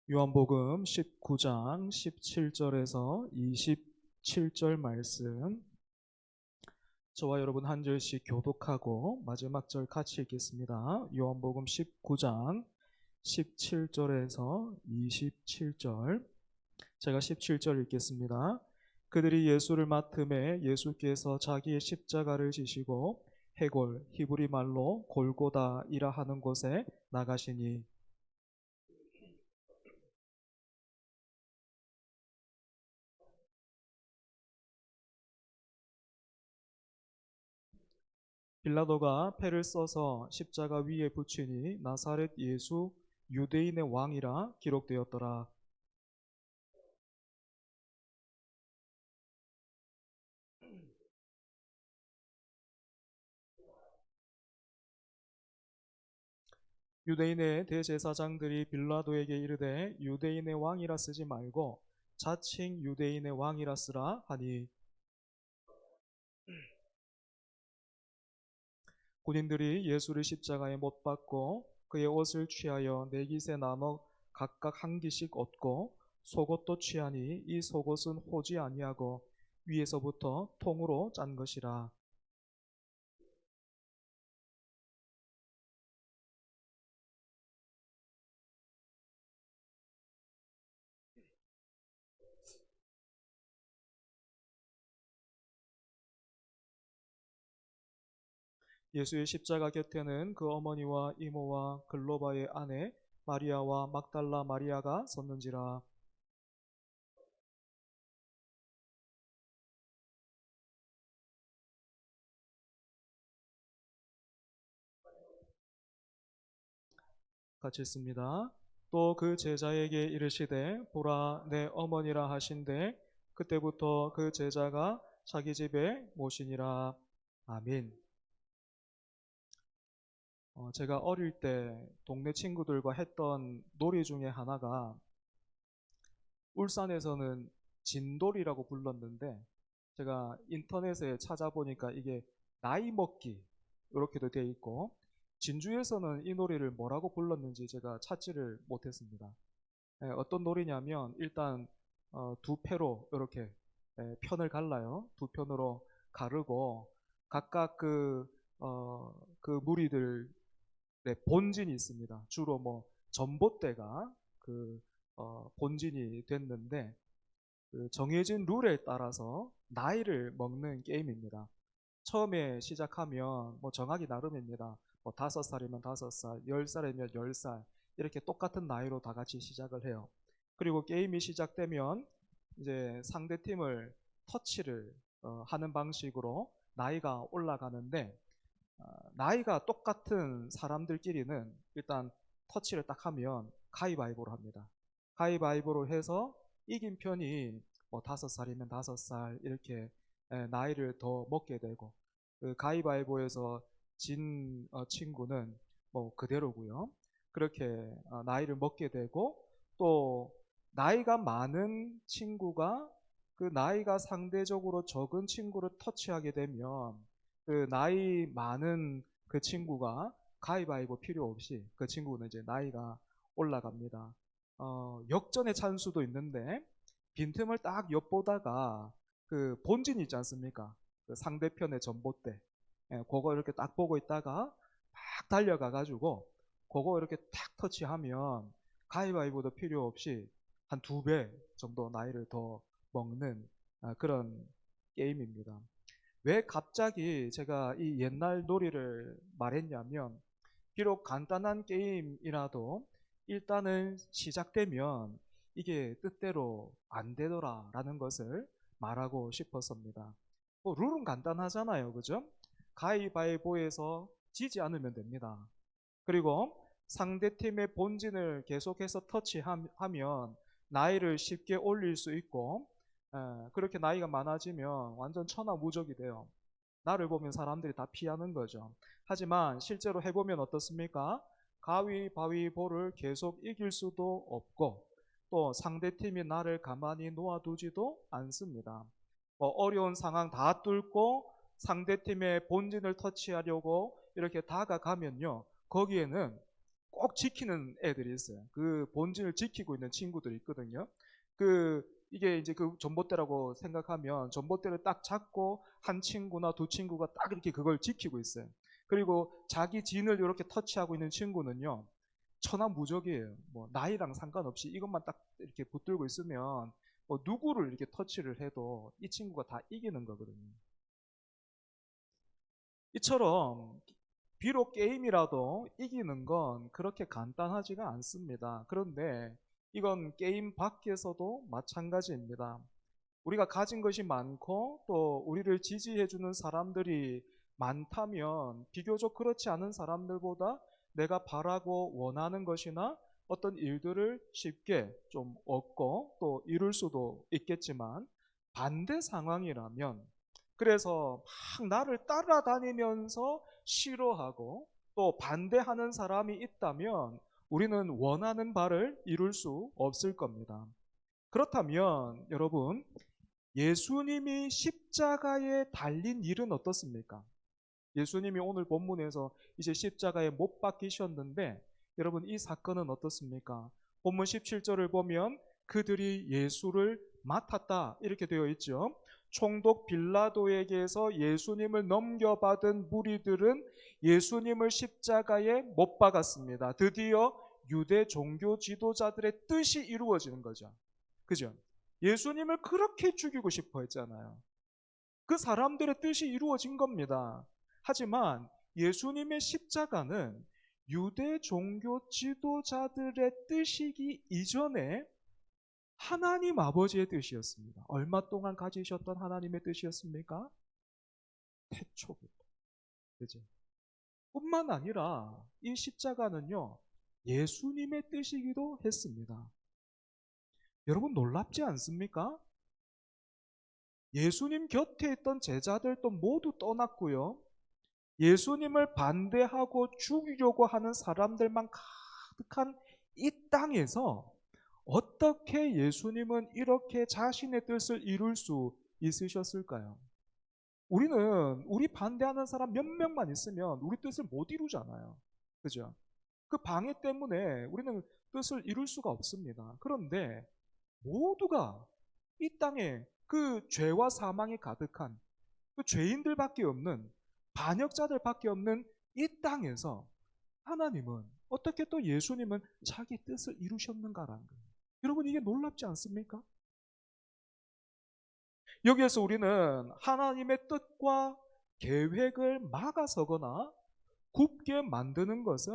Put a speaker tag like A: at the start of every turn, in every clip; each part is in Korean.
A: 요한복음 19장 17절에서 27절 말씀, 저와 여러분 한 절씩 교독하고 마지막 절 같이 읽겠습니다. 요한복음 19장 17절에서 27절, 제가 17절 읽겠습니다. 그들이 예수를 맡음에 예수께서 자기의 십자가를 지시고 해골, 히브리 말로 골고다이라 하는 곳에 나가시니, 빌라도가 패를 써서 십자가 위에 붙이니 나사렛 예수 유대인의 왕이라 기록되었더라. 유대인의 대제사장들이 빌라도에게 이르되 유대인의 왕이라 쓰지 말고 자칭 유대인의 왕이라 쓰라 하니, 군인들이 예수를 십자가에 못 박고 그의 옷을 취하여 네 깃에 나눠 각각 한 깃씩 얻고 속옷도 취하니 이 속옷은 호지 아니하고 위에서부터 통으로 짠 것이라. 예수의 십자가 곁에는 그 어머니와 이모와 글로바의 아내 마리아와 막달라 마리아가 섰는지라. 같이 있습니다. 또 그 제자에게 이르시되 보라 내 어머니라 하신대 그때부터 그 제자가 자기 집에 모시니라. 아멘. 제가 어릴 때 동네 친구들과 했던 놀이 중에 하나가, 울산에서는 진돌이라고 불렀는데 제가 인터넷에 찾아보니까 이게 나이 먹기 이렇게도 되어 있고, 진주에서는 이 놀이를 뭐라고 불렀는지 제가 찾지를 못했습니다. 어떤 놀이냐면 일단 두 패로 이렇게 편을 갈라요. 두 편으로 가르고 각각 그 무리들의 본진이 있습니다. 주로 뭐 전봇대가 그 본진이 됐는데, 그 정해진 룰에 따라서 나이를 먹는 게임입니다. 처음에 시작하면 뭐 정하기 나름입니다. 뭐 5살이면 5살, 10살이면 10살, 이렇게 똑같은 나이로 다 같이 시작을 해요. 그리고 게임이 시작되면 이제 상대 팀을 터치를 하는 방식으로 나이가 올라가는데, 나이가 똑같은 사람들끼리는 일단 터치를 딱 하면 가위바위보로 합니다. 가위바위보로 해서 이긴 편이 뭐 5살이면 5살 이렇게 나이를 더 먹게 되고, 그 가위바위보에서 진 친구는 뭐 그대로고요. 그렇게 나이를 먹게 되고, 또 나이가 많은 친구가 그 나이가 상대적으로 적은 친구를 터치하게 되면 그 나이 많은 그 친구가 가위바위보 필요 없이 그 친구는 이제 나이가 올라갑니다. 역전의 찬수도 있는데 빈틈을 딱 엿보다가 그 본진 있지 않습니까? 그 상대편의 전봇대. 그거 이렇게 딱 보고 있다가 막 달려가 가지고 그거 이렇게 탁 터치하면 가위바위보도 필요 없이 한 2배 정도 나이를 더 먹는 그런 게임입니다. 왜 갑자기 제가 이 옛날 놀이를 말했냐면, 비록 간단한 게임이라도 일단은 시작되면 이게 뜻대로 안 되더라라는 것을 말하고 싶었습니다. 뭐 룰은 간단하잖아요, 그죠? 가위바위보에서 지지 않으면 됩니다. 그리고 상대팀의 본진을 계속해서 터치하면 나이를 쉽게 올릴 수 있고, 그렇게 나이가 많아지면 완전 천하무적이 돼요. 나를 보면 사람들이 다 피하는 거죠. 하지만 실제로 해보면 어떻습니까? 가위바위보를 계속 이길 수도 없고 또 상대팀이 나를 가만히 놓아두지도 않습니다. 어려운 상황 다 뚫고 상대팀의 본진을 터치하려고 이렇게 다가가면요, 거기에는 꼭 지키는 애들이 있어요. 그 본질을 지키고 있는 친구들이 있거든요. 이게 이제 그 전봇대라고 생각하면 전봇대를 딱 잡고 한 친구나 두 친구가 딱 이렇게 그걸 지키고 있어요. 그리고 자기 진을 이렇게 터치하고 있는 친구는요, 천하무적이에요. 뭐 나이랑 상관없이 이것만 딱 이렇게 붙들고 있으면 뭐 누구를 이렇게 터치를 해도 이 친구가 다 이기는 거거든요. 이처럼 비록 게임이라도 이기는 건 그렇게 간단하지가 않습니다. 그런데 이건 게임 밖에서도 마찬가지입니다. 우리가 가진 것이 많고 또 우리를 지지해주는 사람들이 많다면 비교적 그렇지 않은 사람들보다 내가 바라고 원하는 것이나 어떤 일들을 쉽게 좀 얻고 또 이룰 수도 있겠지만, 반대 상황이라면, 그래서 막 나를 따라다니면서 싫어하고 또 반대하는 사람이 있다면 우리는 원하는 바를 이룰 수 없을 겁니다. 그렇다면 여러분, 예수님이 십자가에 달린 일은 어떻습니까? 예수님이 오늘 본문에서 이제 십자가에 못 박히셨는데, 여러분 이 사건은 어떻습니까? 본문 17절을 보면 그들이 예수를 맡았다 이렇게 되어 있죠. 총독 빌라도에게서 예수님을 넘겨받은 무리들은 예수님을 십자가에 못 박았습니다. 드디어 유대 종교 지도자들의 뜻이 이루어지는 거죠. 그죠? 예수님을 그렇게 죽이고 싶어 했잖아요. 그 사람들의 뜻이 이루어진 겁니다. 하지만 예수님의 십자가는 유대 종교 지도자들의 뜻이기 이전에 하나님 아버지의 뜻이었습니다. 얼마 동안 가지셨던 하나님의 뜻이었습니까? 태초부터. 그죠? 뿐만 아니라 이 십자가는요, 예수님의 뜻이기도 했습니다. 여러분 놀랍지 않습니까? 예수님 곁에 있던 제자들도 모두 떠났고요. 예수님을 반대하고 죽이려고 하는 사람들만 가득한 이 땅에서 어떻게 예수님은 이렇게 자신의 뜻을 이룰 수 있으셨을까요? 우리 반대하는 사람 몇 명만 있으면 우리 뜻을 못 이루잖아요. 그죠? 그 방해 때문에 우리는 뜻을 이룰 수가 없습니다. 그런데 모두가 이 땅에 그 죄와 사망이 가득한 그 죄인들밖에 없는, 반역자들밖에 없는 이 땅에서 하나님은 어떻게 또 예수님은 자기 뜻을 이루셨는가라는 거예요. 여러분 이게 놀랍지 않습니까? 여기에서 우리는 하나님의 뜻과 계획을 막아서거나 굽게 만드는 것은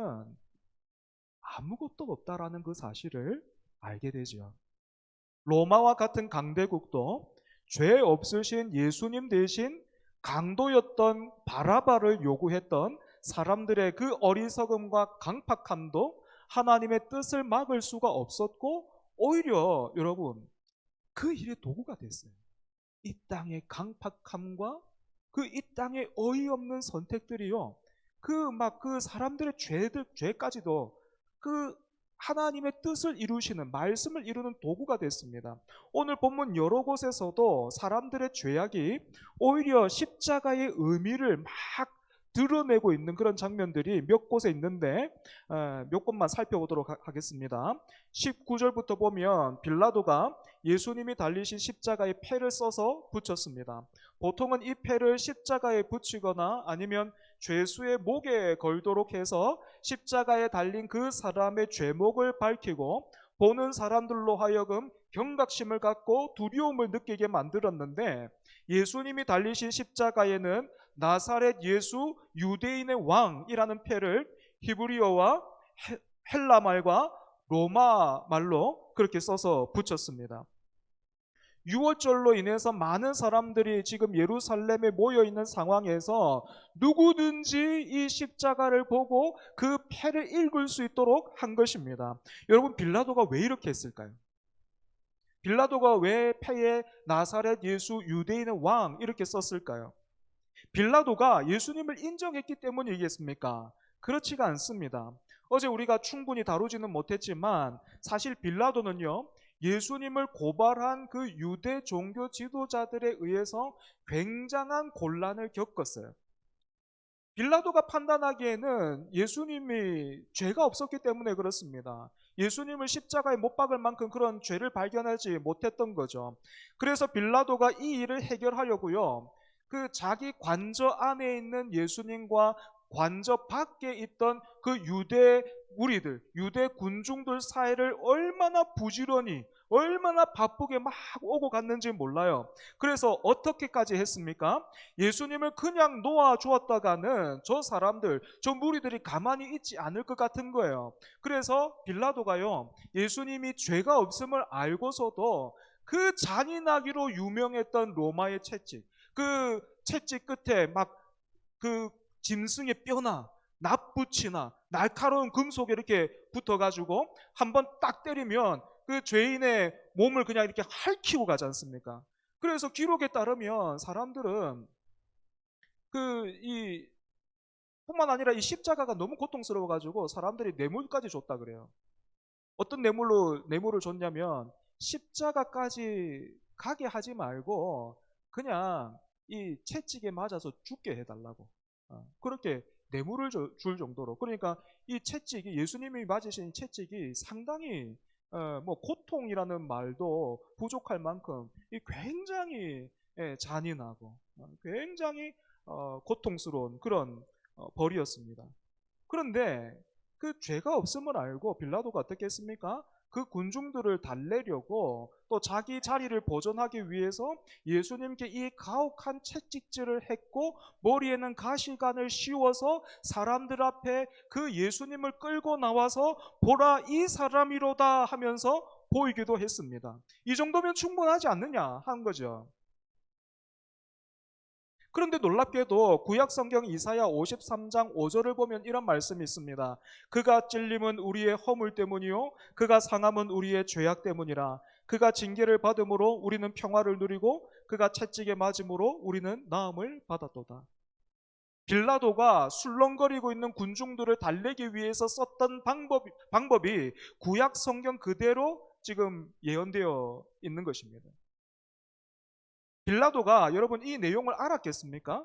A: 아무것도 없다라는 그 사실을 알게 되죠. 로마와 같은 강대국도 죄 없으신 예수님 대신 강도였던 바라바를 요구했던 사람들의 그 어리석음과 강팍함도 하나님의 뜻을 막을 수가 없었고, 오히려 여러분 그 일의 도구가 됐어요. 이 땅의 강팍함과 그 이 땅의 어이없는 선택들이요, 그 사람들의 죄까지도 그 하나님의 뜻을 이루시는, 말씀을 이루는 도구가 됐습니다. 오늘 본문 여러 곳에서도 사람들의 죄악이 오히려 십자가의 의미를 막 드러내고 있는 그런 장면들이 몇 곳에 있는데 몇 곳만 살펴보도록 하겠습니다. 19절부터 보면 빌라도가 예수님이 달리신 십자가에 패를 써서 붙였습니다. 보통은 이 패를 십자가에 붙이거나 아니면 죄수의 목에 걸도록 해서 십자가에 달린 그 사람의 죄목을 밝히고 보는 사람들로 하여금 경각심을 갖고 두려움을 느끼게 만들었는데, 예수님이 달리신 십자가에는 나사렛 예수 유대인의 왕이라는 패를 히브리어와 헬라 말과 로마 말로 그렇게 써서 붙였습니다. 유월절로 인해서 많은 사람들이 지금 예루살렘에 모여 있는 상황에서 누구든지 이 십자가를 보고 그 패를 읽을 수 있도록 한 것입니다. 여러분 빌라도가 왜 이렇게 했을까요? 빌라도가 왜 패에 나사렛 예수 유대인의 왕 이렇게 썼을까요? 빌라도가 예수님을 인정했기 때문이겠습니까? 그렇지가 않습니다. 어제 우리가 충분히 다루지는 못했지만 사실 빌라도는요, 예수님을 고발한 그 유대 종교 지도자들에 의해서 굉장한 곤란을 겪었어요. 빌라도가 판단하기에는 예수님이 죄가 없었기 때문에 그렇습니다. 예수님을 십자가에 못 박을 만큼 그런 죄를 발견하지 못했던 거죠. 그래서 빌라도가 이 일을 해결하려고요, 그 자기 관저 안에 있는 예수님과 관저 밖에 있던 그 유대 무리들, 유대 군중들 사이를 얼마나 부지런히, 얼마나 바쁘게 막 오고 갔는지 몰라요. 그래서 어떻게까지 했습니까? 예수님을 그냥 놓아 주었다가는 저 사람들, 저 무리들이 가만히 있지 않을 것 같은 거예요. 그래서 빌라도가요, 예수님이 죄가 없음을 알고서도 그 잔인하기로 유명했던 로마의 채찍, 그 채찍 끝에 막 그 짐승의 뼈나 납붙이나 날카로운 금속에 이렇게 붙어가지고 한번 딱 때리면 그 죄인의 몸을 그냥 이렇게 핥히고 가지 않습니까? 그래서 기록에 따르면 사람들은 이 뿐만 아니라 이 십자가가 너무 고통스러워 가지고 사람들이 뇌물까지 줬다 그래요. 어떤 뇌물을 줬냐면, 십자가까지 가게 하지 말고 그냥 이 채찍에 맞아서 죽게 해달라고. 그렇게 뇌물을 줄 정도로. 그러니까 이 채찍이, 예수님이 맞으신 채찍이 상당히 뭐 고통이라는 말도 부족할 만큼 이 굉장히 잔인하고 굉장히 고통스러운 그런 벌이었습니다. 그런데 그 죄가 없음을 알고 빌라도가 어떻게 했습니까? 그 군중들을 달래려고 또 자기 자리를 보존하기 위해서 예수님께 이 가혹한 채찍질을 했고, 머리에는 가시관을 씌워서 사람들 앞에 그 예수님을 끌고 나와서 보라, 이 사람이로다 하면서 보이기도 했습니다. 이 정도면 충분하지 않느냐 한 거죠. 그런데 놀랍게도 구약 성경 이사야 53장 5절을 보면 이런 말씀이 있습니다. 그가 찔림은 우리의 허물 때문이요 그가 상함은 우리의 죄악 때문이라. 그가 징계를 받음으로 우리는 평화를 누리고 그가 채찍에 맞음으로 우리는 나음을 받았도다. 빌라도가 술렁거리고 있는 군중들을 달래기 위해서 썼던 방법이 구약 성경 그대로 지금 예언되어 있는 것입니다. 빌라도가 여러분 이 내용을 알았겠습니까?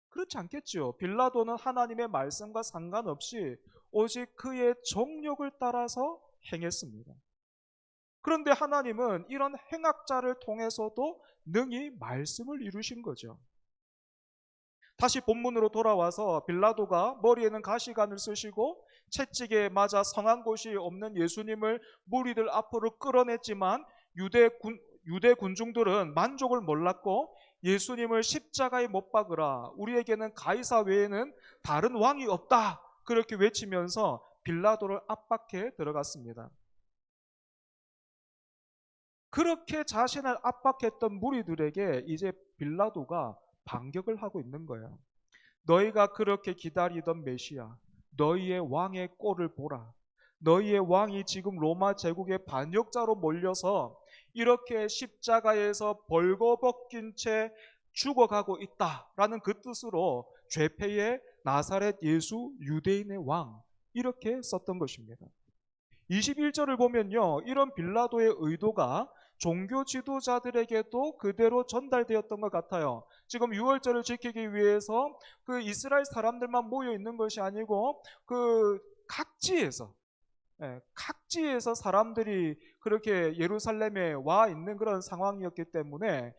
A: 그렇지 않겠죠. 빌라도는 하나님의 말씀과 상관없이 오직 그의 정욕을 따라서 행했습니다. 그런데 하나님은 이런 행악자를 통해서도 능히 말씀을 이루신 거죠. 다시 본문으로 돌아와서 빌라도가 머리에는 가시관을 쓰시고 채찍에 맞아 성한 곳이 없는 예수님을 무리들 앞으로 끌어냈지만 유대 군중들은 만족을 몰랐고, 예수님을 십자가에 못 박으라, 우리에게는 가이사 외에는 다른 왕이 없다, 그렇게 외치면서 빌라도를 압박해 들어갔습니다. 그렇게 자신을 압박했던 무리들에게 이제 빌라도가 반격을 하고 있는 거예요. 너희가 그렇게 기다리던 메시아, 너희의 왕의 꼴을 보라. 너희의 왕이 지금 로마 제국의 반역자로 몰려서 이렇게 십자가에서 벌거벗긴 채 죽어가고 있다라는 그 뜻으로 죄패의 나사렛 예수 유대인의 왕, 이렇게 썼던 것입니다. 21절을 보면요, 이런 빌라도의 의도가 종교 지도자들에게도 그대로 전달되었던 것 같아요. 지금 6월절을 지키기 위해서 그 이스라엘 사람들만 모여 있는 것이 아니고 그 각지에서 사람들이 그렇게 예루살렘에 와 있는 그런 상황이었기 때문에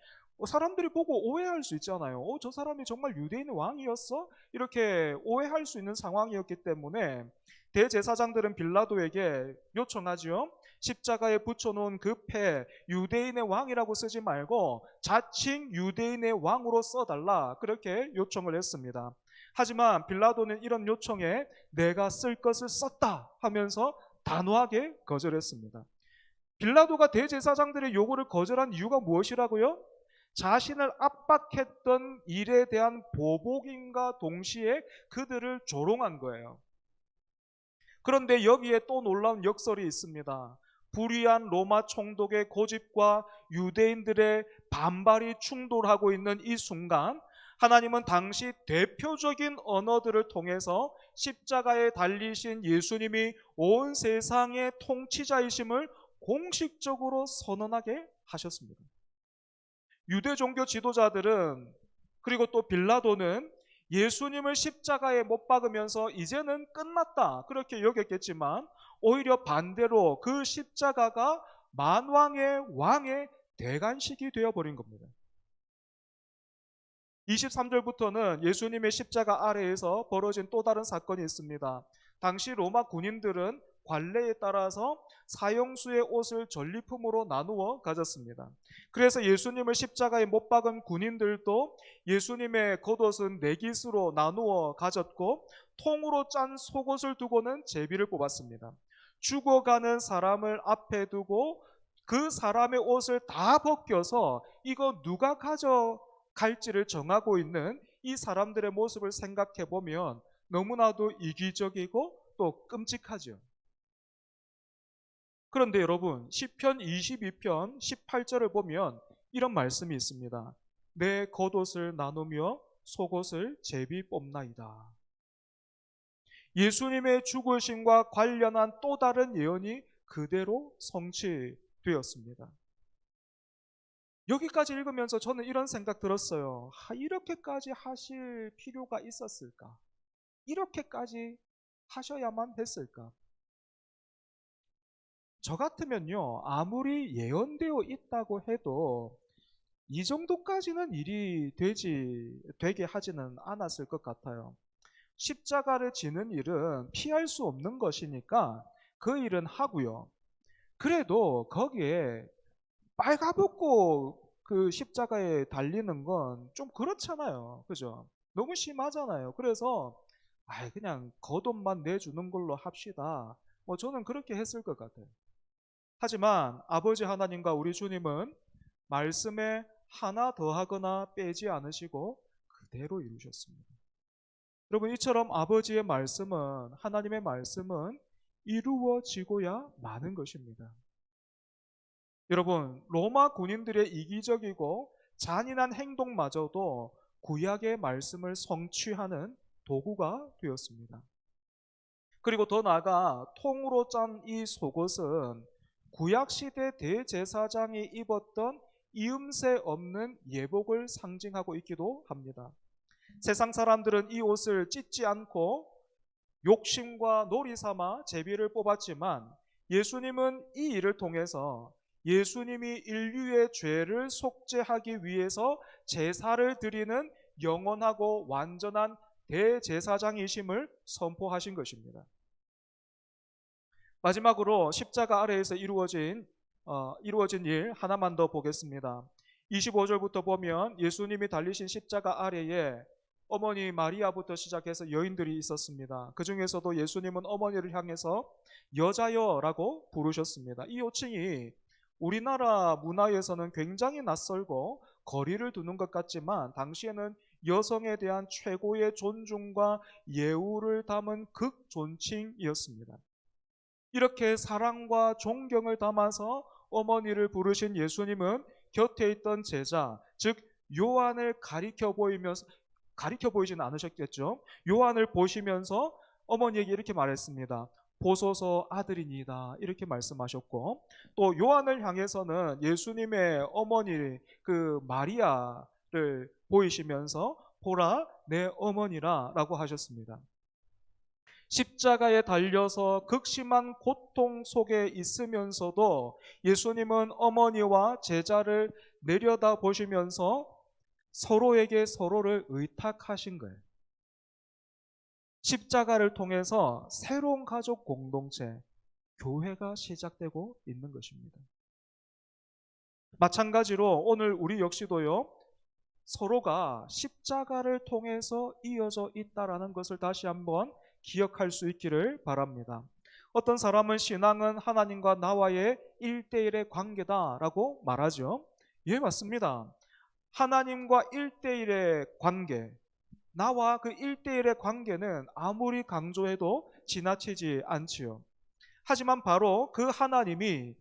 A: 사람들이 보고 오해할 수 있잖아요. 저 사람이 정말 유대인 왕이었어? 이렇게 오해할 수 있는 상황이었기 때문에 대제사장들은 빌라도에게 요청하지요. 십자가에 붙여놓은 그 패 유대인의 왕이라고 쓰지 말고 자칭 유대인의 왕으로 써달라, 그렇게 요청을 했습니다. 하지만 빌라도는 이런 요청에 내가 쓸 것을 썼다 하면서 단호하게 거절했습니다. 빌라도가 대제사장들의 요구를 거절한 이유가 무엇이라고요? 자신을 압박했던 일에 대한 보복임과 동시에 그들을 조롱한 거예요. 그런데 여기에 또 놀라운 역설이 있습니다. 불의한 로마 총독의 고집과 유대인들의 반발이 충돌하고 있는 이 순간, 하나님은 당시 대표적인 언어들을 통해서 십자가에 달리신 예수님이 온 세상의 통치자이심을 공식적으로 선언하게 하셨습니다. 유대 종교 지도자들은 그리고 또 빌라도는 예수님을 십자가에 못 박으면서 이제는 끝났다 그렇게 여겼겠지만 오히려 반대로 그 십자가가 만왕의 왕의 대관식이 되어버린 겁니다. 23절부터는 예수님의 십자가 아래에서 벌어진 또 다른 사건이 있습니다. 당시 로마 군인들은 관례에 따라서 사형수의 옷을 전리품으로 나누어 가졌습니다. 그래서 예수님을 십자가에 못 박은 군인들도 예수님의 겉옷은 네 깃으로 나누어 가졌고 통으로 짠 속옷을 두고는 제비를 뽑았습니다. 죽어가는 사람을 앞에 두고 그 사람의 옷을 다 벗겨서 이거 누가 가져갈지를 정하고 있는 이 사람들의 모습을 생각해 보면 너무나도 이기적이고 또 끔찍하죠. 그런데 여러분, 시편 22편 18절을 보면 이런 말씀이 있습니다. 내 겉옷을 나누며 속옷을 제비 뽑나이다. 예수님의 죽으심과 관련한 또 다른 예언이 그대로 성취되었습니다. 여기까지 읽으면서 저는 이런 생각 들었어요. 이렇게까지 하실 필요가 있었을까? 이렇게까지 하셔야만 했을까? 저 같으면요, 아무리 예언되어 있다고 해도 이 정도까지는 일이 되게 하지는 않았을 것 같아요. 십자가를 지는 일은 피할 수 없는 것이니까 그 일은 하고요. 그래도 거기에 빨가벗고 그 십자가에 달리는 건 좀 그렇잖아요. 그죠? 너무 심하잖아요. 그래서 그냥 겉옷만 내주는 걸로 합시다. 저는 그렇게 했을 것 같아요. 하지만 아버지 하나님과 우리 주님은 말씀에 하나 더하거나 빼지 않으시고 그대로 이루셨습니다. 여러분, 이처럼 아버지의 말씀은, 하나님의 말씀은 이루어지고야 마는 것입니다. 여러분, 로마 군인들의 이기적이고 잔인한 행동마저도 구약의 말씀을 성취하는 도구가 되었습니다. 그리고 더 나아가 통으로 짠 이 속옷은 구약시대 대제사장이 입었던 이음새 없는 예복을 상징하고 있기도 합니다. 세상 사람들은 이 옷을 찢지 않고 욕심과 놀이 삼아 제비를 뽑았지만 예수님은 이 일을 통해서 예수님이 인류의 죄를 속죄하기 위해서 제사를 드리는 영원하고 완전한 대제사장이심을 선포하신 것입니다. 마지막으로 십자가 아래에서 이루어진 일 하나만 더 보겠습니다. 25절부터 보면 예수님이 달리신 십자가 아래에 어머니 마리아부터 시작해서 여인들이 있었습니다. 그 중에서도 예수님은 어머니를 향해서 여자여라고 부르셨습니다. 이 호칭이 우리나라 문화에서는 굉장히 낯설고 거리를 두는 것 같지만 당시에는 여성에 대한 최고의 존중과 예우를 담은 극존칭이었습니다. 이렇게 사랑과 존경을 담아서 어머니를 부르신 예수님은 곁에 있던 제자, 즉 요한을 가리켜 보이지는 않으셨겠죠. 요한을 보시면서 어머니에게 이렇게 말했습니다. 보소서 아들이니이다 이렇게 말씀하셨고, 또 요한을 향해서는 예수님의 어머니 그 마리아를 보이시면서 보라 내 어머니라 라고 하셨습니다. 십자가에 달려서 극심한 고통 속에 있으면서도 예수님은 어머니와 제자를 내려다 보시면서 서로에게 서로를 의탁하신 거예요. 십자가를 통해서 새로운 가족 공동체, 교회가 시작되고 있는 것입니다. 마찬가지로 오늘 우리 역시도요, 서로가 십자가를 통해서 이어져 있다라는 것을 다시 한번 기억할 수 있기를 바랍니다. 어떤 사람은 신앙은 하나님과 나와의 1대1의 관계다라고 말하죠. 예, 맞습니다. 하나님과 1대1의 관계, 나와 그 1대1의 관계는 아무리 강조해도 지나치지 않지요. 하지만 바로 그 하나님이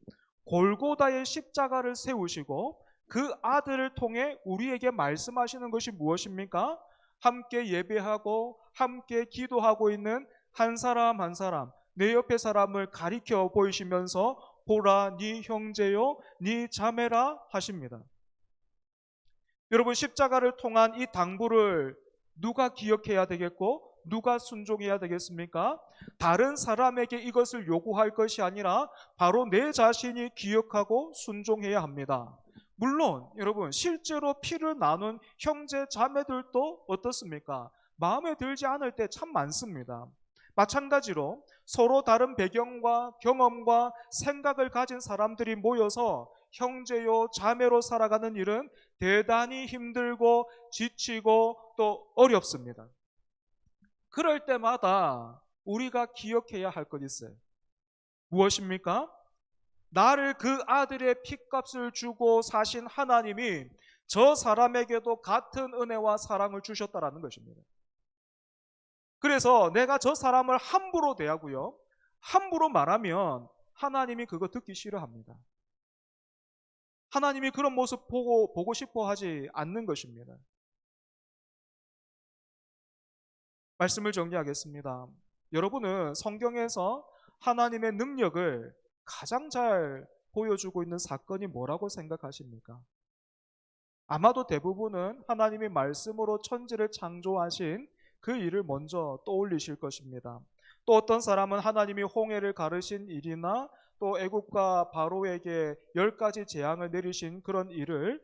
A: 골고다의 십자가를 세우시고 그 아들을 통해 우리에게 말씀하시는 것이 무엇입니까? 함께 예배하고 함께 기도하고 있는 한 사람 한 사람, 내 옆에 사람을 가리켜 보이시면서 보라 네 형제요 네 자매라 하십니다. 여러분, 십자가를 통한 이 당부를 누가 기억해야 되겠고 누가 순종해야 되겠습니까? 다른 사람에게 이것을 요구할 것이 아니라 바로 내 자신이 기억하고 순종해야 합니다. 물론 여러분, 실제로 피를 나눈 형제 자매들도 어떻습니까? 마음에 들지 않을 때 참 많습니다. 마찬가지로 서로 다른 배경과 경험과 생각을 가진 사람들이 모여서 형제요 자매로 살아가는 일은 대단히 힘들고 지치고 또 어렵습니다. 그럴 때마다 우리가 기억해야 할 것 있어요. 무엇입니까? 나를 그 아들의 핏값을 주고 사신 하나님이 저 사람에게도 같은 은혜와 사랑을 주셨다라는 것입니다. 그래서 내가 저 사람을 함부로 대하고요, 함부로 말하면 하나님이 그거 듣기 싫어합니다. 하나님이 그런 모습 보고 싶어 하지 않는 것입니다. 말씀을 정리하겠습니다. 여러분은 성경에서 하나님의 능력을 가장 잘 보여주고 있는 사건이 뭐라고 생각하십니까? 아마도 대부분은 하나님이 말씀으로 천지를 창조하신 그 일을 먼저 떠올리실 것입니다. 또 어떤 사람은 하나님이 홍해를 가르신 일이나 또 애국과 바로에게 10가지 재앙을 내리신 그런 일을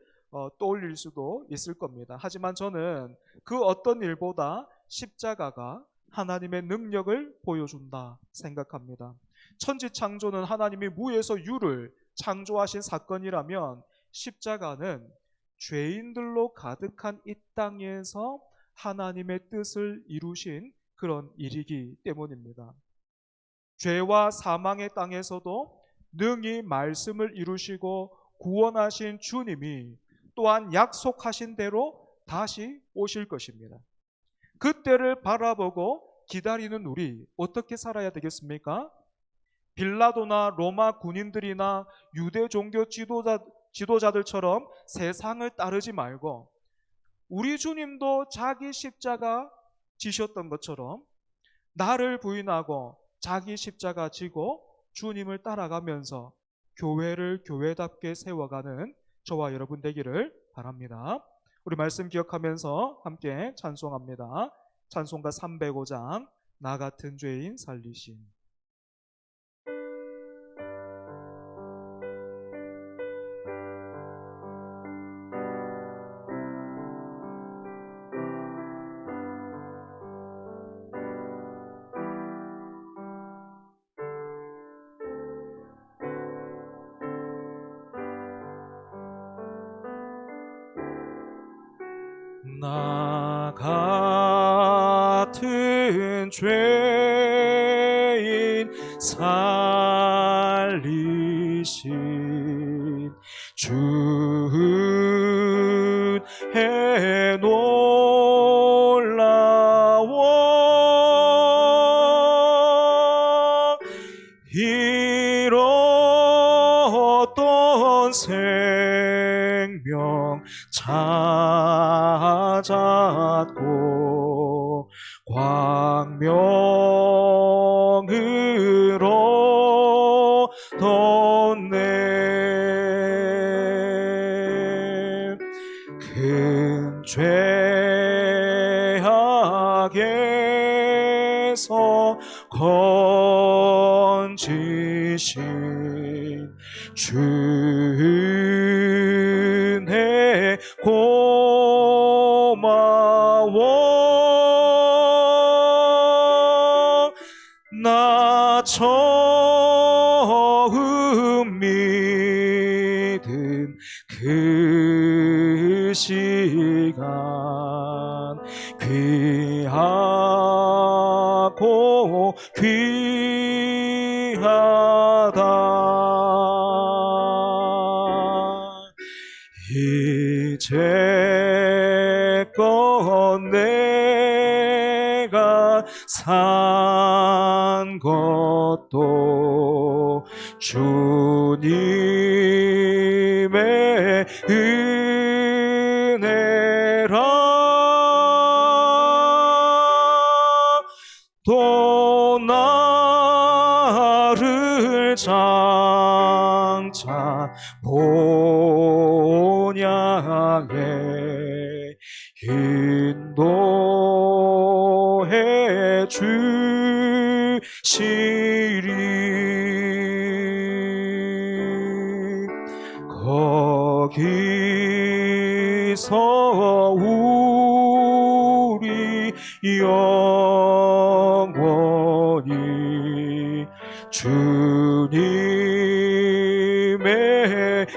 A: 떠올릴 수도 있을 겁니다. 하지만 저는 그 어떤 일보다 십자가가 하나님의 능력을 보여준다 생각합니다. 천지 창조는 하나님이 무에서 유를 창조하신 사건이라면 십자가는 죄인들로 가득한 이 땅에서 하나님의 뜻을 이루신 그런 일이기 때문입니다. 죄와 사망의 땅에서도 능히 말씀을 이루시고 구원하신 주님이 또한 약속하신 대로 다시 오실 것입니다. 그때를 바라보고 기다리는 우리 어떻게 살아야 되겠습니까? 빌라도나 로마 군인들이나 유대 종교 지도자들처럼 세상을 따르지 말고 우리 주님도 자기 십자가 지셨던 것처럼 나를 부인하고 자기 십자가 지고 주님을 따라가면서 교회를 교회답게 세워가는 저와 여러분 되기를 바랍니다. 우리 말씀 기억하면서 함께 찬송합니다. 찬송가 305장 나 같은 죄인 살리신. 나 같은 죄인 살리신 주의 놀라워 잃었던 생명 찾았고 광명으로 떴네. 큰 죄악에서 건지신 주의 고마워. 나 처음 믿은 그 시간 귀하고 귀하다. 이제껏 내가 산 것도 주님의 은혜라. 또 나를 장차 본향에 주시리. 거기서 우리 영원히 주님의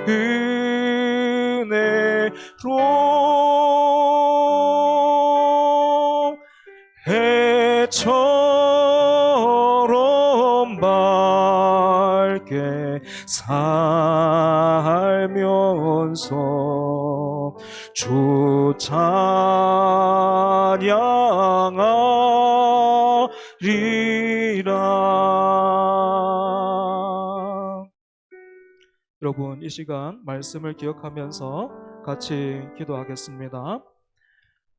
A: 은혜로 해처럼 밝게 살면서 주 찬양하리라. 여러분, 이 시간 말씀을 기억하면서 같이 기도하겠습니다.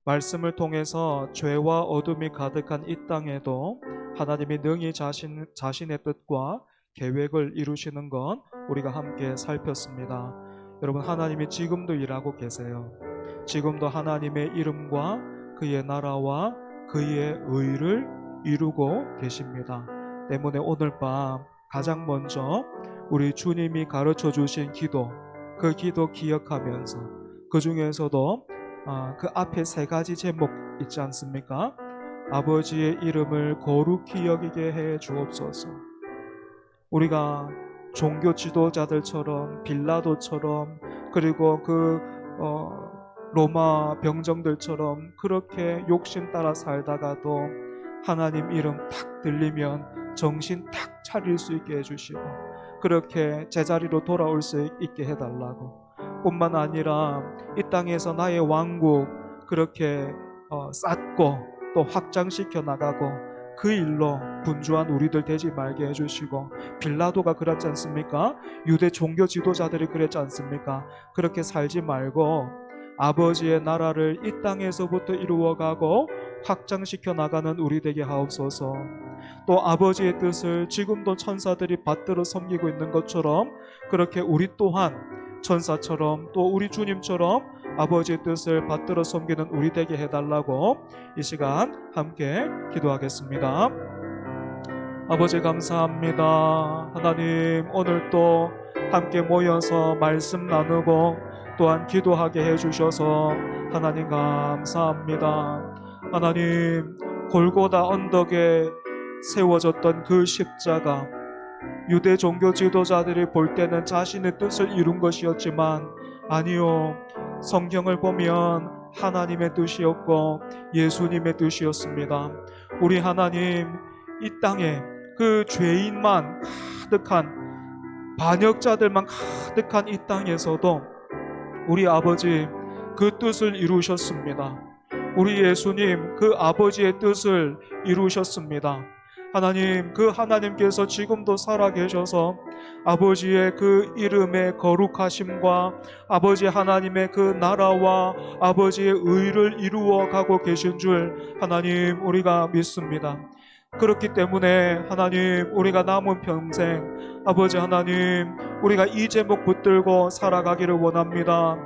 A: 말씀을 통해서 죄와 어둠이 가득한 이 땅에도 하나님이 능히 자신의 뜻과 계획을 이루시는 건 우리가 함께 살폈습니다. 여러분, 하나님이 지금도 일하고 계세요. 지금도 하나님의 이름과 그의 나라와 그의 의를 이루고 계십니다. 때문에 오늘 밤 가장 먼저 우리 주님이 가르쳐 주신 기도, 그 기도 기억하면서 그 중에서도 그 앞에 세 가지 제목 있지 않습니까? 아버지의 이름을 거룩히 여기게 해 주옵소서. 우리가 종교 지도자들처럼, 빌라도처럼, 그리고 로마 병정들처럼 그렇게 욕심 따라 살다가도 하나님 이름 탁 들리면 정신 탁 차릴 수 있게 해주시고, 그렇게 제자리로 돌아올 수 있게 해달라고. 뿐만 아니라 이 땅에서 나의 왕국 그렇게 쌓고 또 확장시켜 나가고 그 일로 분주한 우리들 되지 말게 해주시고, 빌라도가 그랬지 않습니까? 유대 종교 지도자들이 그랬지 않습니까? 그렇게 살지 말고 아버지의 나라를 이 땅에서부터 이루어가고 확장시켜 나가는 우리 되게 하옵소서. 또 아버지의 뜻을 지금도 천사들이 받들어 섬기고 있는 것처럼 그렇게 우리 또한 천사처럼 또 우리 주님처럼 아버지의 뜻을 받들어 섬기는 우리 되게 해달라고 이 시간 함께 기도하겠습니다. 아버지 감사합니다. 하나님, 오늘 또 함께 모여서 말씀 나누고 또한 기도하게 해주셔서 하나님 감사합니다. 하나님, 골고다 언덕에 세워졌던 그 십자가, 유대 종교 지도자들이 볼 때는 자신의 뜻을 이룬 것이었지만 아니요, 성경을 보면 하나님의 뜻이었고 예수님의 뜻이었습니다. 우리 하나님, 이 땅에 그 죄인만 가득한, 반역자들만 가득한 이 땅에서도 우리 아버지 그 뜻을 이루셨습니다. 우리 예수님 그 아버지의 뜻을 이루셨습니다. 하나님, 그 하나님께서 지금도 살아계셔서 아버지의 그 이름의 거룩하심과 아버지 하나님의 그 나라와 아버지의 의를 이루어가고 계신 줄 하나님 우리가 믿습니다. 그렇기 때문에 하나님, 우리가 남은 평생 아버지 하나님, 우리가 이 제목 붙들고 살아가기를 원합니다.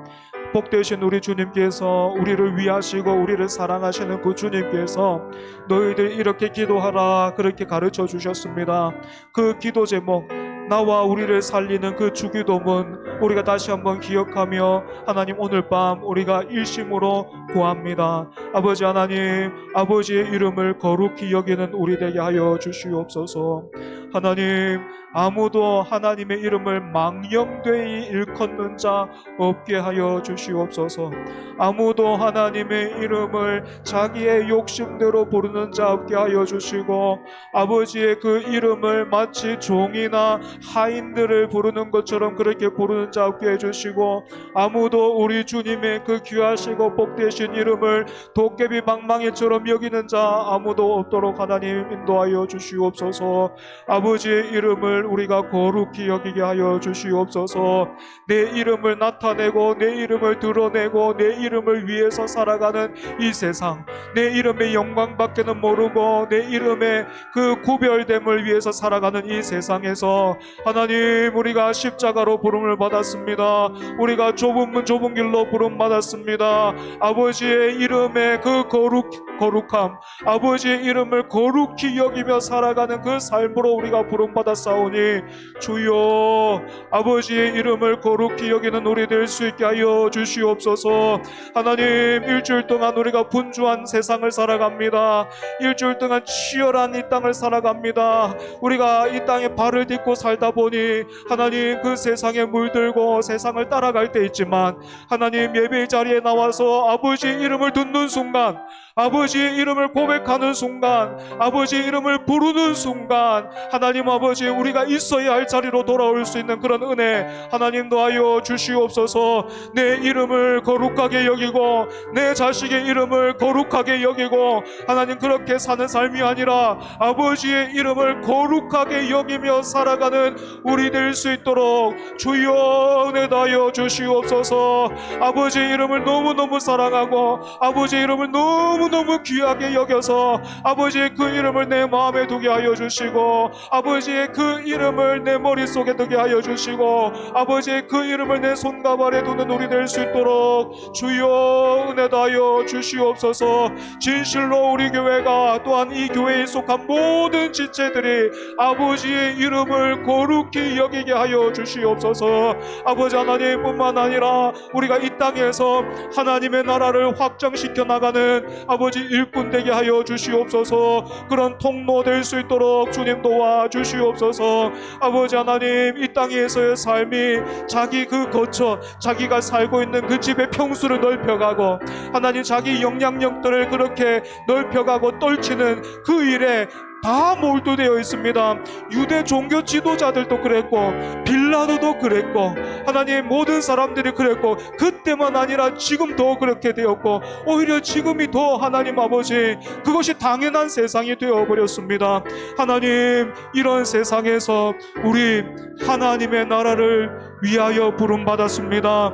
A: 복되신 우리 주님께서 우리를 위하시고 우리를 사랑하시는 그 주님께서 너희들 이렇게 기도하라 그렇게 가르쳐 주셨습니다. 그 기도 제목, 나와 우리를 살리는 그 주기도문 우리가 다시 한번 기억하며 하나님, 오늘 밤 우리가 일심으로 구합니다. 아버지 하나님, 아버지의 이름을 거룩히 여기는 우리 되게 하여 주시옵소서. 하나님, 아무도 하나님의 이름을 망령되이 일컫는 자 없게 하여 주시옵소서. 아무도 하나님의 이름을 자기의 욕심대로 부르는 자 없게 하여 주시고, 아버지의 그 이름을 마치 종이나 하인들을 부르는 것처럼 그렇게 부르는 자 없게 해주시고, 아무도 우리 주님의 그 귀하시고 복되신 이름을 도깨비 망망이처럼 여기는 자 아무도 없도록 하나님 인도하여 주시옵소서. 아버지의 이름을 우리가 거룩히 여기게 하여 주시옵소서. 내 이름을 나타내고 내 이름을 드러내고 내 이름을 위해서 살아가는 이 세상, 내 이름의 영광밖에는 모르고 내 이름의 그 구별됨을 위해서 살아가는 이 세상에서 하나님, 우리가 십자가로 부름을 받아 부름받았습니다. 우리가 좁은 문 좁은 길로 부름받았습니다. 아버지의 이름의 그 거룩함, 아버지의 이름을 거룩히 여기며 살아가는 그 삶으로 우리가 부름받았사오니 주여 아버지의 이름을 거룩히 여기는 우리 될 수 있게 하여 주시옵소서. 하나님, 일주일 동안 우리가 분주한 세상을 살아갑니다. 일주일 동안 치열한 이 땅을 살아갑니다. 우리가 이 땅에 발을 딛고 살다 보니 하나님 그 세상에 물들고 세상을 따라갈 때 있지만 하나님 예배 자리에 나와서 아버지의 이름을 듣는 순간, 아버지의 이름을 고백하는 순간, 아버지의 이름을 부르는 순간 하나님 아버지 우리가 있어야 할 자리로 돌아올 수 있는 그런 은혜 하나님 도하여 주시옵소서. 내 이름을 거룩하게 여기고 내 자식의 이름을 거룩하게 여기고 하나님 그렇게 사는 삶이 아니라 아버지의 이름을 거룩하게 여기며 살아가는 우리 될 수 있도록 주여 은혜 다하여 주시옵소서. 아버지의 이름을 너무너무 사랑하고 아버지의 이름을 너무너무 귀하게 여겨서 아버지의 그 이름을 내 마음에 두게 하여 주시고 아버지의 그 이름을 내 머릿속에 두게 하여 주시고 아버지의 그 이름을 내 손가발에 두는 우리 될 수 있도록 주여 은혜 다하여 주시옵소서. 진실로 우리 교회가 또한 이 교회에 속한 모든 지체들이 아버지의 이름을 거룩히 여기게 하여 주시옵소서. 아버지 하나님 뿐만 아니라 우리가 이 땅에서 하나님의 나라를 확장시켜 나가는 아버지 일꾼 되게 하여 주시옵소서. 그런 통로 될 수 있도록 주님 도와 주시옵소서. 아버지 하나님 이 땅에서의 삶이 자기 그 거처 자기가 살고 있는 그 집의 평수를 넓혀가고 하나님 자기 영향력들을 그렇게 넓혀가고 떨치는 그 일에 다 몰두되어 있습니다. 유대 종교 지도자들도 그랬고 빌라도도 그랬고 하나님 모든 사람들이 그랬고 그때만 아니라 지금 더 그렇게 되었고 오히려 지금이 더 하나님 아버지 그것이 당연한 세상이 되어버렸습니다. 하나님 이런 세상에서 우리 하나님의 나라를 위하여 부름받았습니다.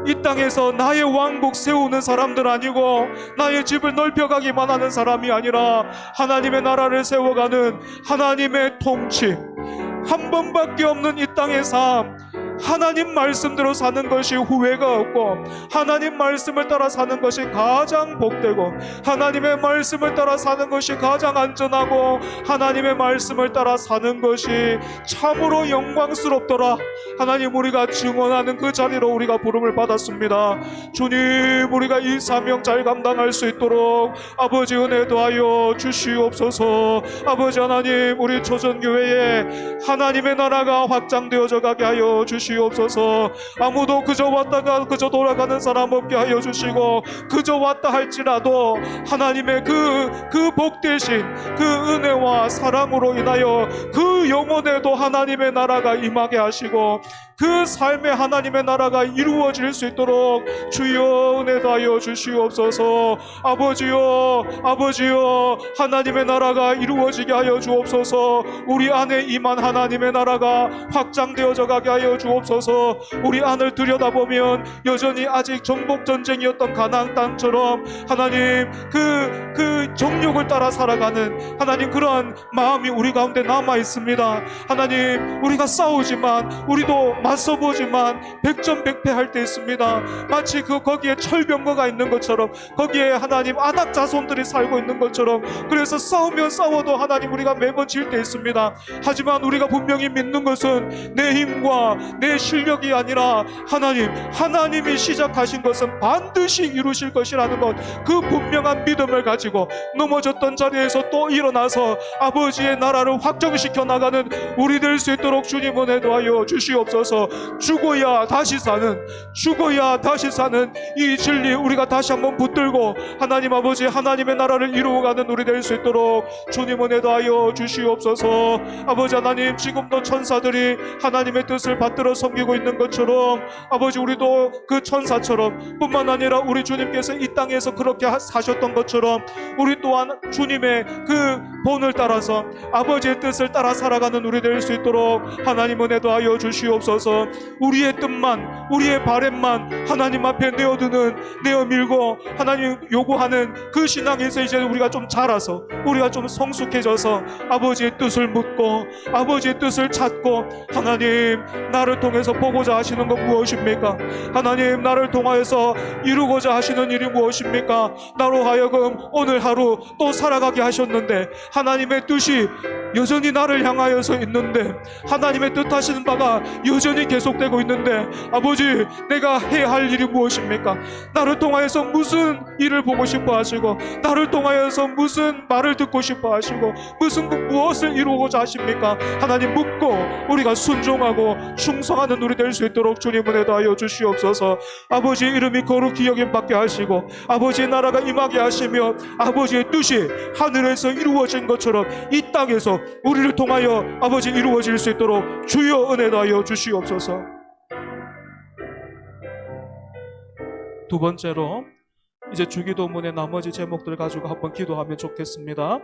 A: 이 땅에서 나의 왕국 세우는 사람들 아니고 나의 집을 넓혀가기만 하는 사람이 아니라 하나님의 나라를 세워가는 하나님의 통치, 한 번밖에 없는 이 땅의 삶, 하나님 말씀대로 사는 것이 후회가 없고 하나님 말씀을 따라 사는 것이 가장 복되고 하나님의 말씀을 따라 사는 것이 가장 안전하고 하나님의 말씀을 따라 사는 것이 참으로 영광스럽더라. 하나님 우리가 증언하는 그 자리로 우리가 부름을 받았습니다. 주님 우리가 이 사명 잘 감당할 수 있도록 아버지 은혜 도하여 주시옵소서. 아버지 하나님 우리 초전교회에 하나님의 나라가 확장되어져 가게 하여 주시옵소서. 아무도 그저 왔다가 그저 돌아가는 사람 없게 하여 주시고 그저 왔다 할지라도 하나님의 그 복 대신 그 은혜와 사랑으로 인하여 그 영혼에도 하나님의 나라가 임하게 하시고 그 삶에 하나님의 나라가 이루어질 수 있도록 주여 은혜 다하여 주시옵소서. 아버지여 아버지여 하나님의 나라가 이루어지게 하여 주옵소서. 우리 안에 임한 하나님의 나라가 확장되어져 가게 하여 주옵소서. 우리 안을 들여다보면 여전히 아직 정복전쟁이었던 가나안 땅처럼 하나님 그 정욕을 따라 살아가는 하나님 그러한 마음이 우리 가운데 남아 있습니다. 하나님 우리가 싸우지만 우리도 맞서보지만 백전백패할 때 있습니다. 마치 거기에 철병거가 있는 것처럼 거기에 하나님 안악 자손들이 살고 있는 것처럼 그래서 싸우면 싸워도 하나님 우리가 매번 질 때 있습니다. 하지만 우리가 분명히 믿는 것은 내 힘과 내 실력이 아니라 하나님이 시작하신 것은 반드시 이루실 것이라는 것 그 분명한 믿음을 가지고 넘어졌던 자리에서 또 일어나서 아버지의 나라를 확정시켜 나가는 우리 될 수 있도록 주님 은혜 도하여 주시옵소서. 죽어야 다시 사는 이 진리 우리가 다시 한번 붙들고 하나님 아버지 하나님의 나라를 이루어가는 우리 될 수 있도록 주님 은혜 도하여 주시옵소서. 아버지 하나님 지금도 천사들이 하나님의 뜻을 받들어 섬기고 있는 것처럼 아버지 우리도 그 천사처럼 뿐만 아니라 우리 주님께서 이 땅에서 그렇게 사셨던 것처럼 우리 또한 주님의 그 본을 따라서 아버지의 뜻을 따라 살아 살아가는 우리 될 수 있도록 하나님 은혜 더하여 주시옵소서. 우리의 뜻만, 우리의 바램만 하나님 앞에 내어밀고 하나님 요구하는 그 신앙에서 이제 우리가 좀 자라서, 우리가 좀 성숙해져서 아버지의 뜻을 묻고 아버지의 뜻을 찾고, 하나님 나를 통해서 보고자 하시는 것 무엇입니까? 하나님 나를 통하여서 이루고자 하시는 일이 무엇입니까? 나로 하여금 오늘 하루 또 살아가게 하셨는데, 하나님의 뜻이 여전히 나를 향하여서 있는데, 하나님의 뜻하시는 바가 여전히 계속되고 있는데, 아버지 내가 해야 할 일이 무엇입니까? 나를 통하여서 무슨 일을 보고 싶어 하시고, 나를 통하여서 무슨 말을 듣고 싶어 하시고, 무엇을 이루고자 하십니까? 하나님 묻고 우리가 순종하고 충성하는 우리 될 수 있도록 주님 은혜 더하여 주시옵소서. 아버지의 이름이 거룩히 여김받게 하시고 아버지의 나라가 임하게 하시며, 아버지의 뜻이 하늘에서 이루어진 것처럼 이 땅에서 우리를 통하여 아버지 이루어질 수 있도록 주여 은혜 더하여 주시옵소서. 두 번째로 이제 주기도문의 나머지 제목들 가지고 한번 기도하면 좋겠습니다.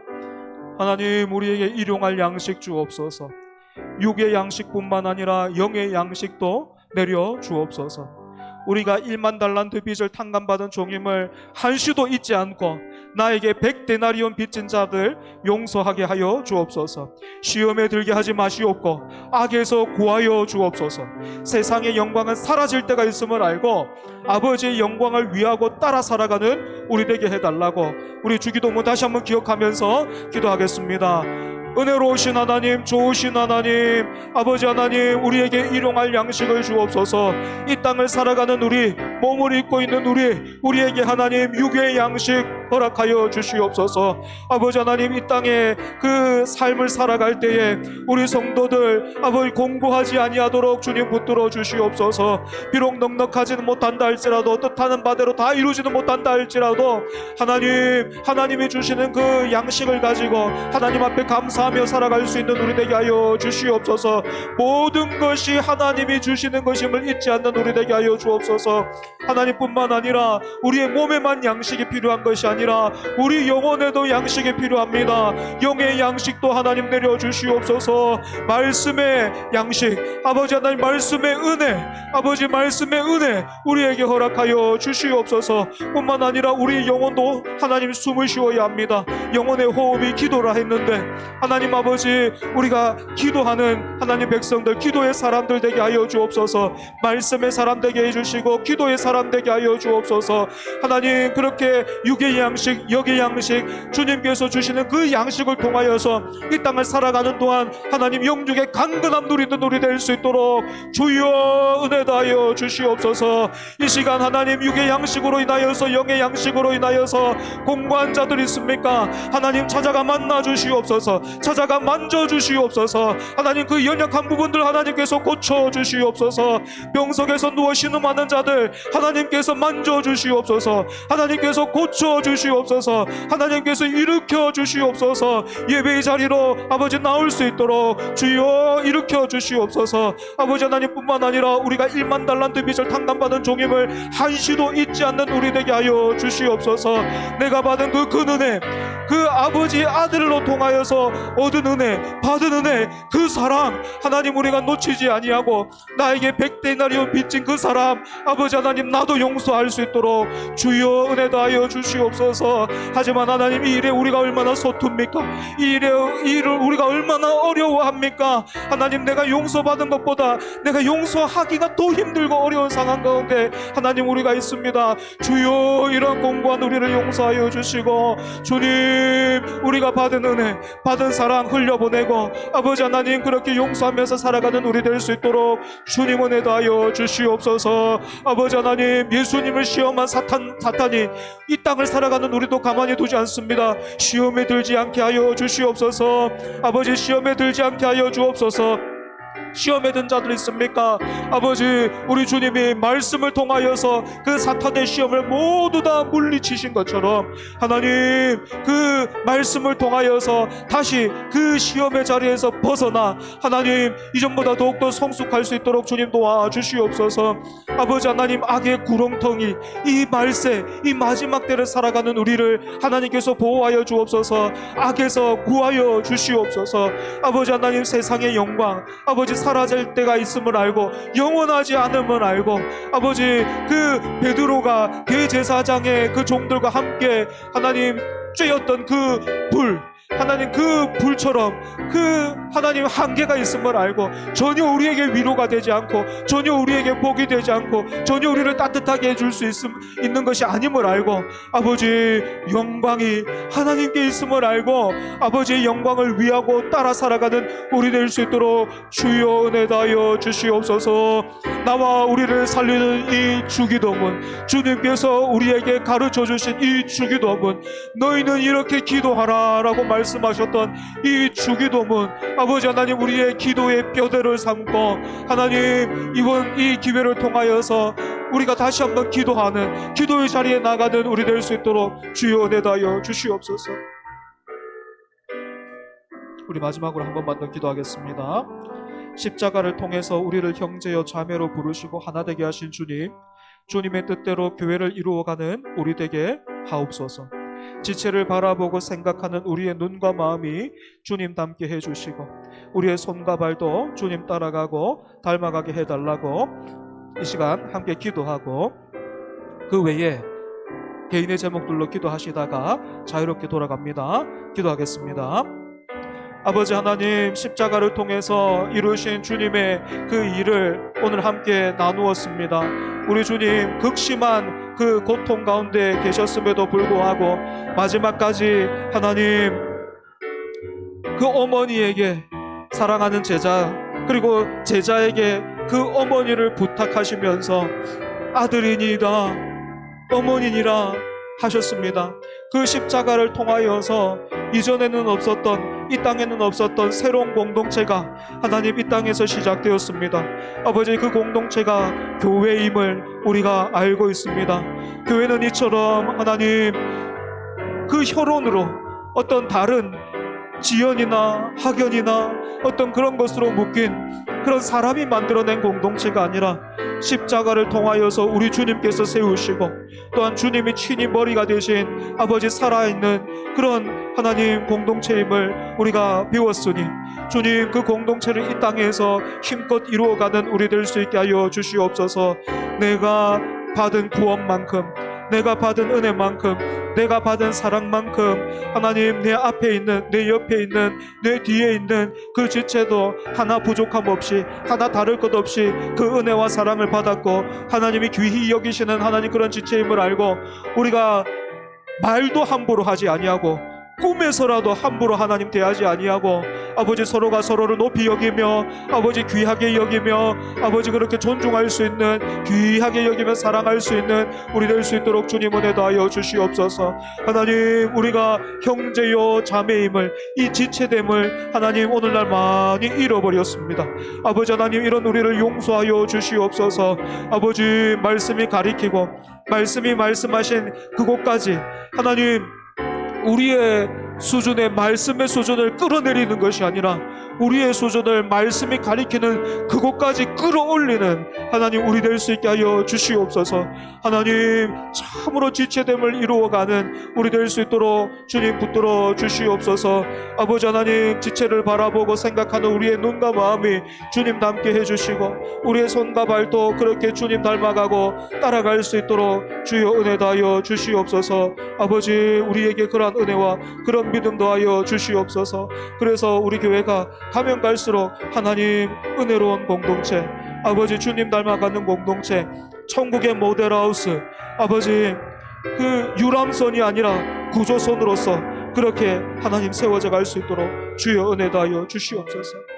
A: 하나님 우리에게 일용할 양식 주옵소서. 육의 양식뿐만 아니라 영의 양식도 내려 주옵소서. 우리가 1만 달란트 빚을 탕감받은 종임을 한시도 잊지 않고 나에게 100데나리온 빚진 자들 용서하게 하여 주옵소서. 시험에 들게 하지 마시옵고 악에서 구하여 주옵소서. 세상의 영광은 사라질 때가 있음을 알고 아버지의 영광을 위하고 따라 살아가는 우리 되게 해달라고 우리 주기도문 다시 한번 기억하면서 기도하겠습니다. 은혜로우신 하나님, 좋으신 하나님, 아버지 하나님, 우리에게 일용할 양식을 주옵소서. 이 땅을 살아가는 우리, 몸을 입고 있는 우리에게 하나님 육의 양식 허락하여 주시옵소서. 아버지 하나님, 이 땅에 그 삶을 살아갈 때에 우리 성도들 아버지 공고하지 아니하도록 주님 붙들어 주시옵소서. 비록 넉넉하지는 못한다 할지라도, 뜻하는 바대로 다 이루지는 못한다 할지라도 하나님이 주시는 그 양식을 가지고 하나님 앞에 감사하며 살아갈 수 있는 우리 되게 하여 주시옵소서. 모든 것이 하나님이 주시는 것임을 잊지 않는 우리 되게 하여 주옵소서. 하나님뿐만 아니라 우리의 몸에만 양식이 필요한 것이 아니라 우리 영혼에도 양식이 필요합니다. 영의 양식도 하나님 내려주시옵소서. 말씀의 양식, 아버지 하나님 말씀의 은혜, 아버지 말씀의 은혜 우리에게 허락하여 주시옵소서. 뿐만 아니라 우리 영혼도 하나님 숨을 쉬어야 합니다. 영혼의 호흡이 기도라 했는데 하나님 아버지 우리가 기도하는 하나님 백성들, 기도의 사람들 되게 하여 주옵소서. 말씀의 사람 되게 해주시고 기도의 사람 되게 하여 주옵소서. 하나님 그렇게 육의 양식, 영의 양식 주님께서 주시는 그 양식을 통하여서 이 땅을 살아가는 동안 하나님 영육의 강건함 누리는 우리 될 수 있도록 주여 은혜 다하여 주시옵소서. 이 시간 하나님 육의 양식으로 인하여서 영의 양식으로 인하여서 공고한 자들 있습니까? 하나님 찾아가 만나 주시옵소서. 찾아가 만져 주시옵소서. 하나님 그 연약한 부분들 하나님께서 고쳐 주시옵소서. 병석에서 누워 신음하는 자들 하나님께서 만져 주시옵소서. 하나님께서 고쳐 주시옵소서. 하나님께서 일으켜 주시옵소서. 예배의 자리로 아버지 나올 수 있도록 주여 일으켜 주시옵소서. 아버지 하나님뿐만 아니라 우리가 1만 달란트 빚을 탕감받은 종임을 한시도 잊지 않는 우리 되게 하여 주시옵소서. 내가 받은 그 은혜, 그 아버지의 아들로 통하여서 얻은 은혜, 받은 은혜, 그 사람 하나님 우리가 놓치지 아니하고 나에게 100데나리온 빚진 그 사람 아버지 하나님 나도 용서할 수 있도록 주여 은혜 다하여 주시옵소서. 하지만 하나님 이 일에 우리가 얼마나 서툽니까? 이 일을 우리가 얼마나 어려워합니까? 하나님 내가 용서받은 것보다 내가 용서하기가 더 힘들고 어려운 상황 가운데 하나님 우리가 있습니다. 주여 이런 공고한 우리를 용서하여 주시고 주님 우리가 받은 은혜, 받은 사랑 흘려보내고 아버지 하나님 그렇게 용서하면서 살아가는 우리 될 수 있도록 주님 은혜 다하여 주시옵소서. 아버지 하나님 예수님을 시험한 사탄이 이 땅을 살아가는 우리도 가만히 두지 않습니다. 시험에 들지 않게 하여 주시옵소서. 아버지 시험에 들지 않게 하여 주옵소서. 시험에 든 자들 있습니까? 아버지, 우리 주님이 말씀을 통하여서 그 사탄의 시험을 모두 다 물리치신 것처럼 하나님, 그 말씀을 통하여서 다시 그 시험의 자리에서 벗어나 하나님 이전보다 더욱더 성숙할 수 있도록 주님 도와주시옵소서. 아버지 하나님, 악의 구렁텅이 이 말세, 이 마지막 때를 살아가는 우리를 하나님께서 보호하여 주옵소서. 악에서 구하여 주시옵소서. 아버지 하나님, 세상의 영광 아버지 사라질 때가 있음을 알고 영원하지 않음을 알고 아버지, 그 베드로가 대제사장의 그 종들과 함께 하나님 쬐었던 그 불, 하나님 그 불처럼 그 하나님 한계가 있음을 알고 전혀 우리에게 위로가 되지 않고 전혀 우리에게 복이 되지 않고 전혀 우리를 따뜻하게 해줄 수 있는 것이 아님을 알고 아버지, 영광이 하나님께 있음을 알고 아버지의 영광을 위하고 따라 살아가는 우리 될 수 있도록 주여 은혜 다하여 주시옵소서. 나와 우리를 살리는 이 주기도문, 주님께서 우리에게 가르쳐 주신 이 주기도문, 너희는 이렇게 기도하라 라고 말씀하셨던 이 주기도문, 아버지 하나님, 우리의 기도의 뼈대를 삼고 하나님, 이번 이 기회를 통하여서 우리가 다시 한번 기도하는 기도의 자리에 나가는 우리 될 수 있도록 주여 은혜 다하여 주시옵소서. 우리 마지막으로 한 번만 더 기도하겠습니다. 십자가를 통해서 우리를 형제여 자매로 부르시고 하나 되게 하신 주님, 주님의 뜻대로 교회를 이루어가는 우리 되게 하옵소서. 지체를 바라보고 생각하는 우리의 눈과 마음이 주님 닮게 해주시고 우리의 손과 발도 주님 따라가고 닮아가게 해달라고 이 시간 함께 기도하고 그 외에 개인의 제목들로 기도하시다가 자유롭게 돌아갑니다. 기도하겠습니다. 아버지 하나님, 십자가를 통해서 이루신 주님의 그 일을 오늘 함께 나누었습니다. 우리 주님, 극심한 그 고통 가운데 계셨음에도 불구하고 마지막까지 하나님, 그 어머니에게, 사랑하는 제자 그리고 제자에게 그 어머니를 부탁하시면서 아들이니이다, 어머니니라 하셨습니다. 그 십자가를 통하여서 이전에는 없었던, 이 땅에는 없었던 새로운 공동체가 하나님 이 땅에서 시작되었습니다. 아버지, 그 공동체가 교회임을 우리가 알고 있습니다. 교회는 이처럼 하나님, 그 혈연으로 어떤 다른 지연이나 학연이나 어떤 그런 것으로 묶인 그런 사람이 만들어낸 공동체가 아니라 십자가를 통하여서 우리 주님께서 세우시고 또한 주님이 친히 머리가 되신 아버지 살아있는 그런 하나님 공동체임을 우리가 배웠으니 주님, 그 공동체를 이 땅에서 힘껏 이루어가는 우리 될 수 있게 하여 주시옵소서. 내가 받은 구원만큼, 내가 받은 은혜만큼, 내가 받은 사랑만큼 하나님, 내 앞에 있는, 내 옆에 있는, 내 뒤에 있는 그 지체도 하나 부족함 없이, 하나 다를 것 없이 그 은혜와 사랑을 받았고 하나님이 귀히 여기시는 하나님 그런 지체임을 알고 우리가 말도 함부로 하지 아니하고 꿈에서라도 함부로 하나님 대하지 아니하고 아버지, 서로가 서로를 높이 여기며 아버지 귀하게 여기며 아버지 그렇게 존중할 수 있는, 귀하게 여기며 사랑할 수 있는 우리 될 수 있도록 주님 은혜 다하여 주시옵소서. 하나님, 우리가 형제요 자매임을, 이 지체됨을 하나님 오늘날 많이 잃어버렸습니다. 아버지 하나님, 이런 우리를 용서하여 주시옵소서. 아버지, 말씀이 가리키고 말씀이 말씀하신 그곳까지 하나님 우리의 수준의 말씀의 수준을 끌어내리는 것이 아니라 우리의 수준을 말씀이 가리키는 그곳까지 끌어올리는 하나님 우리 될 수 있게 하여 주시옵소서. 하나님, 참으로 지체됨을 이루어가는 우리 될 수 있도록 주님 붙들어 주시옵소서. 아버지 하나님, 지체를 바라보고 생각하는 우리의 눈과 마음이 주님 닮게 해주시고 우리의 손과 발도 그렇게 주님 닮아가고 따라갈 수 있도록 주여 은혜 다하여 주시옵소서. 아버지, 우리에게 그러한 은혜와 그런 믿음 더하여 주시옵소서. 그래서 우리 교회가 가면 갈수록 하나님 은혜로운 공동체, 아버지 주님 닮아가는 공동체, 천국의 모델하우스, 아버지 그 유람선이 아니라 구조선으로서 그렇게 하나님 세워져 갈 수 있도록 주여 은혜 다하여 주시옵소서.